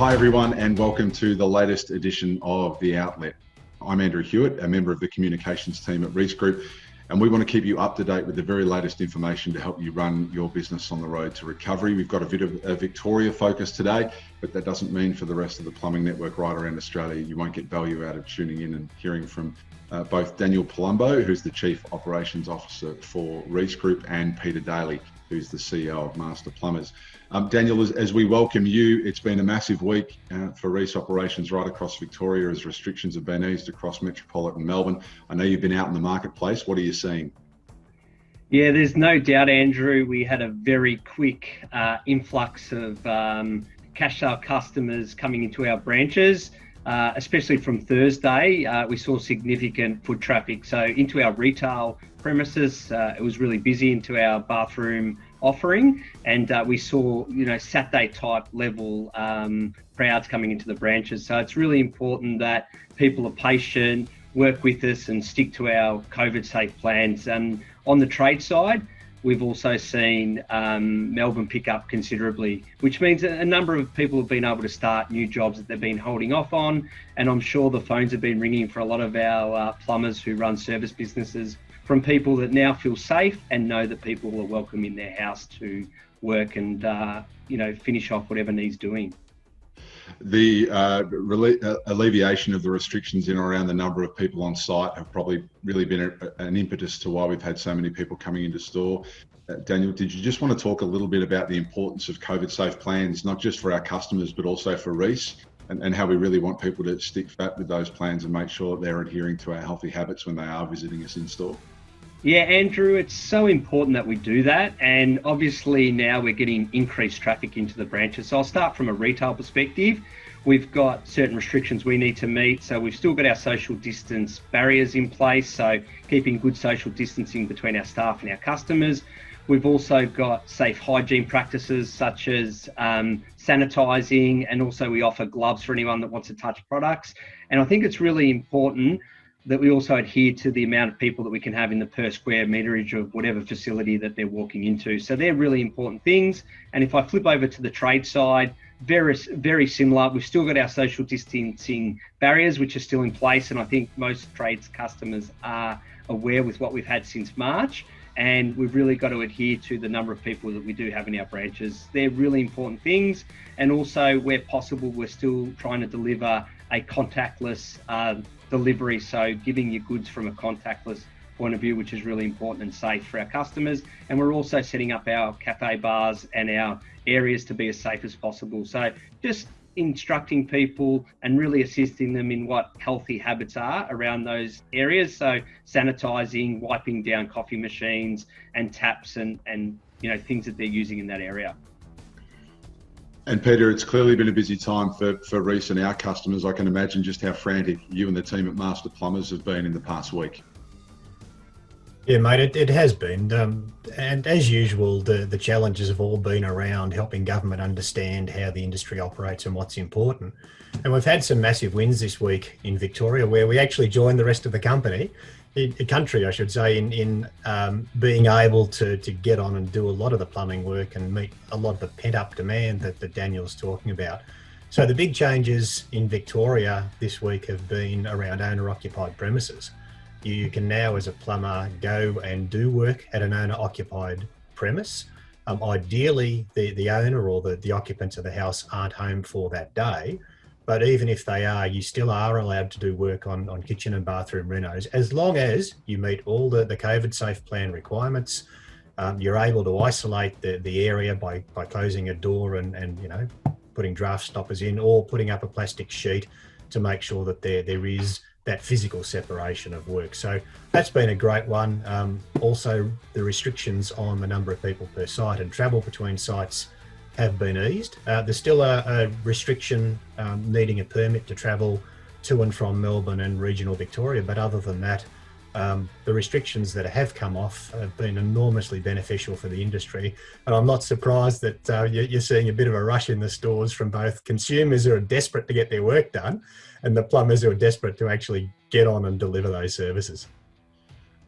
Hi everyone, and welcome to the latest edition of The Outlet. I'm Andrew Hewitt, a member of the communications team at Reece Group, and we want to keep you up to date with the very latest information to help you run your business on the road to recovery. We've got a bit of a Victoria focus today, but that doesn't mean for the rest of the plumbing network right around Australia you won't get value out of tuning in and hearing from both Daniel Palumbo, who's the Chief Operations Officer for Reece Group, and Peter Daly, who's the CEO of Master Plumbers. Daniel, as we welcome you, it's been a massive week for Reece operations right across Victoria as restrictions have been eased across metropolitan Melbourne. I know you've been out in the marketplace. What are you seeing? Yeah, there's no doubt, Andrew. We had a very quick influx of cash sale customers coming into our branches, especially from Thursday. We saw significant foot traffic. So into our retail premises, it was really busy, into our bathroom offering, and we saw Saturday type level crowds coming into the branches. So it's really important that people are patient, work with us and stick to our COVID safe plans. And on the trade side, we've also seen Melbourne pick up considerably, which means a number of people have been able to start new jobs that they've been holding off on. And I'm sure the phones have been ringing for a lot of our plumbers who run service businesses, from people that now feel safe and know that people are welcome in their house to work and finish off whatever needs doing. The alleviation of the restrictions in or around the number of people on site have probably really been an impetus to why we've had so many people coming into store. Daniel, did you just want to talk a little bit about the importance of COVID safe plans, not just for our customers, but also for Reece, and how we really want people to stick fat with those plans and make sure that they're adhering to our healthy habits when they are visiting us in store? Yeah, Andrew, it's so important that we do that. And obviously now we're getting increased traffic into the branches. So I'll start from a retail perspective. We've got certain restrictions we need to meet. So we've still got our social distance barriers in place. So keeping good social distancing between our staff and our customers. We've also got safe hygiene practices such as sanitising, and also we offer gloves for anyone that wants to touch products. And I think it's really important that we also adhere to the amount of people that we can have in the per square meterage of whatever facility that they're walking into. So they're really important things. And if I flip over to the trade side, very similar. We've still got our social distancing barriers, which are still in place. And I think most trades customers are aware with what we've had since March. And we've really got to adhere to the number of people that we do have in our branches. They're really important things. And also, where possible, we're still trying to deliver a contactless delivery, so giving you goods from a contactless point of view, which is really important and safe for our customers. And we're also setting up our cafe bars and our areas to be as safe as possible. So just instructing people and really assisting them in what healthy habits are around those areas. So sanitising, wiping down coffee machines and taps and things that they're using in that area. And Peter, it's clearly been a busy time for Reece and our customers. I can imagine just how frantic you and the team at Master Plumbers have been in the past week. Yeah, mate, it has been. And as usual, the challenges have all been around helping government understand how the industry operates and what's important. And we've had some massive wins this week in Victoria, where we actually joined the rest of the country, in being able to get on and do a lot of the plumbing work and meet a lot of the pent-up demand that Daniel's talking about. So the big changes in Victoria this week have been around owner-occupied premises. You can now, as a plumber, go and do work at an owner-occupied premise. Ideally, the owner or the occupants of the house aren't home for that day. But even if they are, you still are allowed to do work on kitchen and bathroom renos, as long as you meet all the COVID safe plan requirements. You're able to isolate the area by closing a door and putting draft stoppers in, or putting up a plastic sheet to make sure that there is that physical separation of work. So that's been a great one. Also, the restrictions on the number of people per site and travel between sites have been eased. There's still a restriction needing a permit to travel to and from Melbourne and regional Victoria, but other than that, the restrictions that have come off have been enormously beneficial for the industry. And I'm not surprised that you're seeing a bit of a rush in the stores from both consumers who are desperate to get their work done and the plumbers who are desperate to actually get on and deliver those services.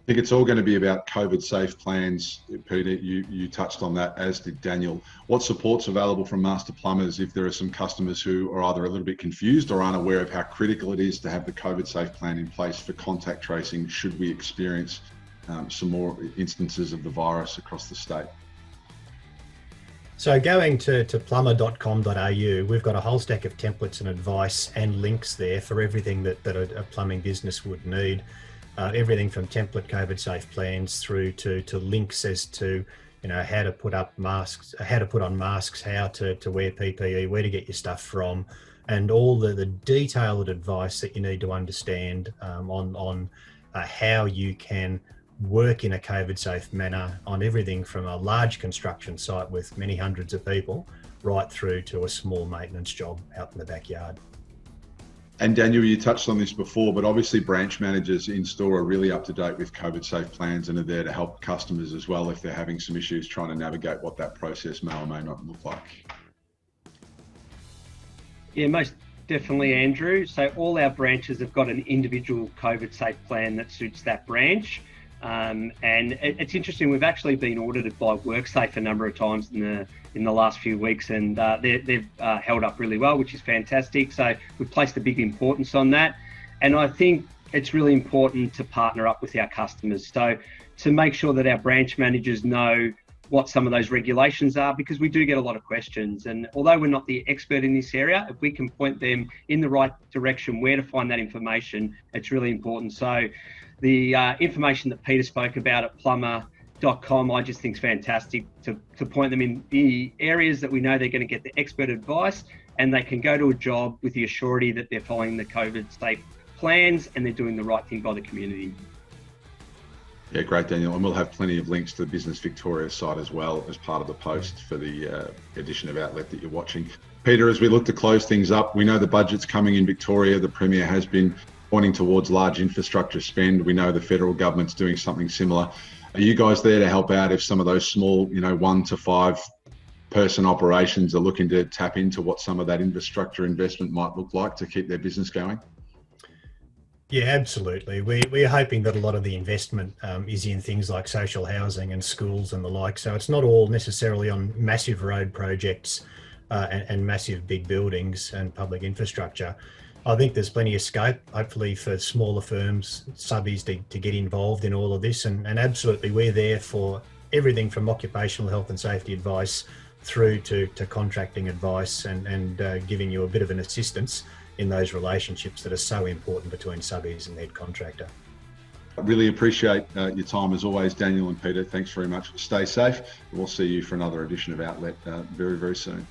I think it's all going to be about COVID safe plans. Peter, you touched on that, as did Daniel. What support's available from Master Plumbers if there are some customers who are either a little bit confused or aren't aware of how critical it is to have the COVID safe plan in place for contact tracing should we experience some more instances of the virus across the state? So going to plumber.com.au, we've got a whole stack of templates and advice and links there for everything that a plumbing business would need. Everything from template COVID safe plans through to links as to how to put up masks, how to put on masks, how to wear PPE, where to get your stuff from, and all the detailed advice that you need to understand on how you can work in a COVID safe manner on everything from a large construction site with many hundreds of people right through to a small maintenance job out in the backyard. And Daniel, you touched on this before, but obviously branch managers in store are really up to date with COVID safe plans and are there to help customers as well if they're having some issues trying to navigate what that process may or may not look like. Yeah, most definitely, Andrew. So all our branches have got an individual COVID safe plan that suits that branch. And it's interesting, we've actually been audited by WorkSafe a number of times in the last few weeks, and they've held up really well, which is fantastic. So we've placed a big importance on that. And I think it's really important to partner up with our customers. So to make sure that our branch managers know what some of those regulations are, because we do get a lot of questions. And although we're not the expert in this area, if we can point them in the right direction where to find that information, it's really important. So the information that Peter spoke about at plumber.com, I just think is fantastic to point them in the areas that we know they're going to get the expert advice, and they can go to a job with the assurity that they're following the COVID safe plans and they're doing the right thing by the community. Yeah, great, Daniel. And we'll have plenty of links to the Business Victoria site as well as part of the post for the edition of Outlet that you're watching. Peter, as we look to close things up, we know the budget's coming in Victoria. The Premier has been pointing towards large infrastructure spend. We know the federal government's doing something similar. Are you guys there to help out if some of those small, 1 to 5 person operations are looking to tap into what some of that infrastructure investment might look like to keep their business going? Yeah, absolutely. We're hoping that a lot of the investment is in things like social housing and schools and the like. So it's not all necessarily on massive road projects and massive big buildings and public infrastructure. I think there's plenty of scope, hopefully, for smaller firms, subbies to get involved in all of this. And absolutely, we're there for everything from occupational health and safety advice through to contracting advice and giving you a bit of an assistance in those relationships that are so important between subbies and head contractor. I really appreciate your time as always, Daniel and Peter. Thanks very much. Stay safe. We'll see you for another edition of Outlet very, very soon.